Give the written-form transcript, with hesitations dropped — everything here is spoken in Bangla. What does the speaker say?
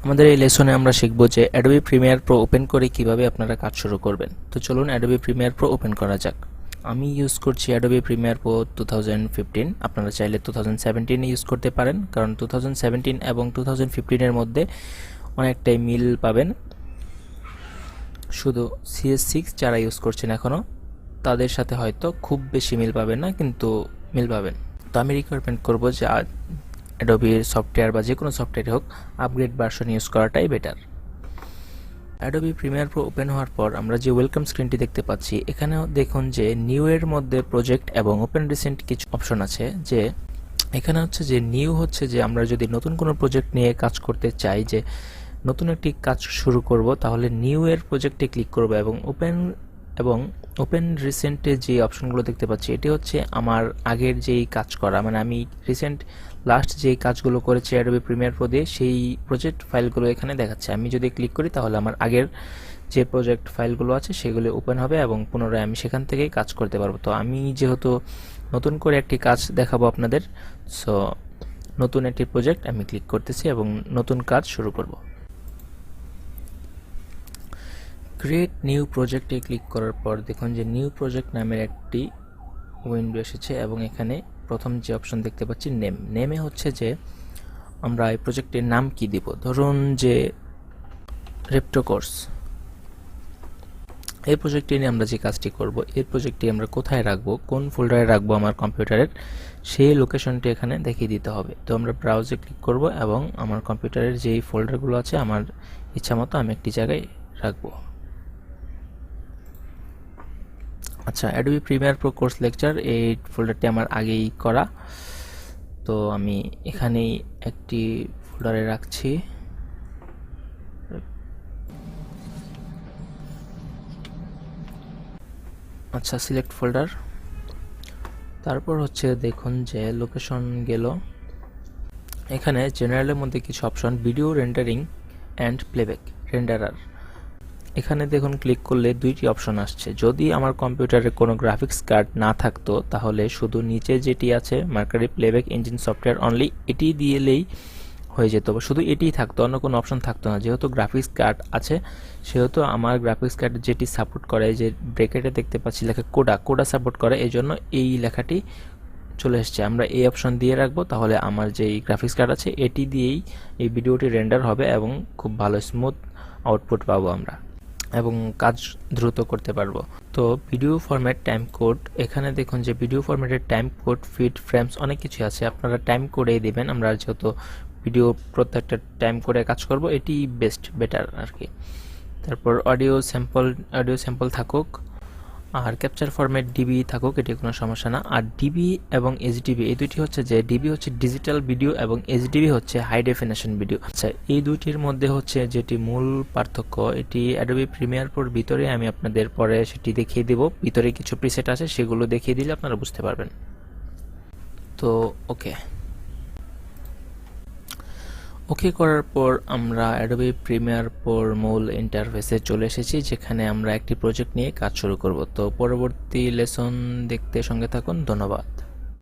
আমাদের এই লেসনে আমরা শিখব যে অ্যাডোবি প্রিমিয়ার প্রো ওপেন করে কিভাবে আপনারা কাজ শুরু করবেন। তো চলুন অ্যাডোবি প্রিমিয়ার প্রো ওপেন করা যাক। আমি ইউজ করছি অ্যাডোবি প্রিমিয়ার প্রো 2015। আপনারা চাইলে 2017 ইউজ করতে পারেন, কারণ 2017 এবং 2015 এর মধ্যে অনেকটাই মিল পাবেন। শুধু CS6 যারা ইউজ করছেন এখনও, তাদের সাথে হয়তো খুব বেশি মিল পাবেন না, কিন্তু মিল পাবেন। তো আমি রিকমেন্ড করব যে অ্যাডোবির সফটওয়্যার বা যে কোনো সফটওয়্যার হোক, আপগ্রেড ভার্সন ইউজ করাটাই better. Adobe Premiere Pro open হওয়ার পর আমরা যে ওয়েলকাম স্ক্রিনটি দেখতে পাচ্ছি, এখানেও দেখুন যে নিউ এর মধ্যে প্রজেক্ট এবং ওপেন রিসেন্ট কিছু অপশন আছে। যে এখানে হচ্ছে যে নিউ হচ্ছে যে আমরা যদি নতুন কোনো প্রজেক্ট নিয়ে কাজ করতে চাই, যে নতুন একটি কাজ শুরু করব, তাহলে নিউ এর প্রজেক্টে ক্লিক করব এবং ওপেন রিসেন্টে যে অপশনগুলো দেখতে পাচ্ছি, এটি হচ্ছে আমার আগের যেই কাজ করা, মানে আমি লাস্ট যেই কাজগুলো করেছি অ্যাডোবি প্রিমিয়ার প্রো দিয়ে, সেই প্রজেক্ট ফাইলগুলো এখানে দেখাচ্ছে। আমি যদি ক্লিক করি তাহলে আমার আগের যে প্রজেক্ট ফাইলগুলো আছে সেগুলো ওপেন হবে এবং পুনরায় আমি সেখান থেকেই কাজ করতে পারবো। তো আমি যেহেতু নতুন করে একটি কাজ দেখাবো আপনাদের, সো নতুন একটি প্রজেক্ট আমি ক্লিক করতেছি এবং নতুন কাজ শুরু করব। ক্রিয়েট নিউ প্রজেক্টে ক্লিক করার পর দেখুন যে নিউ প্রজেক্ট নামের একটি উইন্ডো এসেছে এবং এখানে প্রথম যে অপশন দেখতে পাচ্ছি নেমে হচ্ছে যে আমরা এই প্রজেক্টের নাম কি দিব। ধরুন যে রেপ্টো কোর্স, এই প্রজেক্টটি নিয়ে আমরা যে কাজটি করব, এই প্রজেক্টটি আমরা কোথায় রাখবো, কোন ফোল্ডারে রাখবো আমার কম্পিউটারের, সেই লোকেশনটি এখানে দেখিয়ে দিতে হবে। তো আমরা ব্রাউজে ক্লিক করব এবং আমার কম্পিউটারের যেই ফোল্ডারগুলো আছে আমার ইচ্ছা মতো আমি একটি জায়গায় রাখবো। আচ্ছা, Adobe Premiere Pro course lecture, এই ফোল্ডারটি আমার আগেই করা, তো আমি এখানেই একটি ফোল্ডারে রাখছি। আচ্ছা, সিলেক্ট ফোল্ডার, তারপর হচ্ছে দেখুন যে লোকেশন গেল। এখানে জেনারেলের মধ্যে কিছু option, video rendering and playback renderer, এখানে দেখুন ক্লিক করলে দুইটি অপশন আসছে। যদি আমার কম্পিউটারে কোনো গ্রাফিক্স কার্ড না থাকতো তাহলে শুধু নিচে যেটি আছে mercury playback engine software only, এটি দিয়েলেই হয়ে যেত, শুধু এটিই থাকতো, অন্য কোনো অপশন থাকতো না। যেহেতু গ্রাফিক্স কার্ড আছে সেহেতু আমার গ্রাফিক্স কার্ড যেটি সাপোর্ট করে, যে ব্র্যাকেটে দেখতে পাচ্ছি লেখা কোডা সাপোর্ট করে, এই জন্য এই লেখাটি চলে এসছে। আমরা এই অপশন দিয়ে রাখবো, তাহলে আমার যেই গ্রাফিক্স কার্ড আছে এটি দিয়েই এই ভিডিওটি রেন্ডার হবে এবং খুব ভালো স্মুথ আউটপুট পাবো আমরা এবং কাজ দ্রুত করতে পারবো। তো ভিডিও ফরম্যাট, টাইম কোড, এখানে দেখুন যে ভিডিও ফরম্যাটের টাইম কোড, ফিট, ফ্রেমস অনেক কিছু আছে, আপনারা টাইম কোডেই দেবেন। আমরা যেহেতু ভিডিও প্রত্যেকটা টাইম কোডে কাজ করব, এটি বেটার আর কি। তারপর অডিও স্যাম্পল থাকুক, আর ক্যাপচার ফরম্যাট ডিবি থাকুক, এটি কোনো সমস্যা না। আর ডিবি এবং এইচডিবি, এই দুইটি হচ্ছে যে ডিবি হচ্ছে ডিজিটাল ভিডিও এবং এইচডিবি হচ্ছে হাই ডেফিনেশন ভিডিও। আচ্ছা, এই দুইটির মধ্যে হচ্ছে যেটি মূল পার্থক্য, এটি অ্যাডোবি প্রিমিয়ার প্রোর ভিতরে আমি আপনাদের পরে সেটি দেখিয়ে দেব। ভিতরে কিছু প্রিসেট আছে, সেগুলো দেখিয়ে দিলে আপনারা বুঝতে পারবেন। তো ওকে করার পর আমরা অ্যাডোবি প্রিমিয়ার প্রোর মূল ইন্টারফেসে চলে এসেছি, যেখানে আমরা একটি প্রজেক্ট নিয়ে কাজ শুরু করব। তো পরবর্তী লেসন দেখতে সঙ্গে থাকুন। ধন্যবাদ।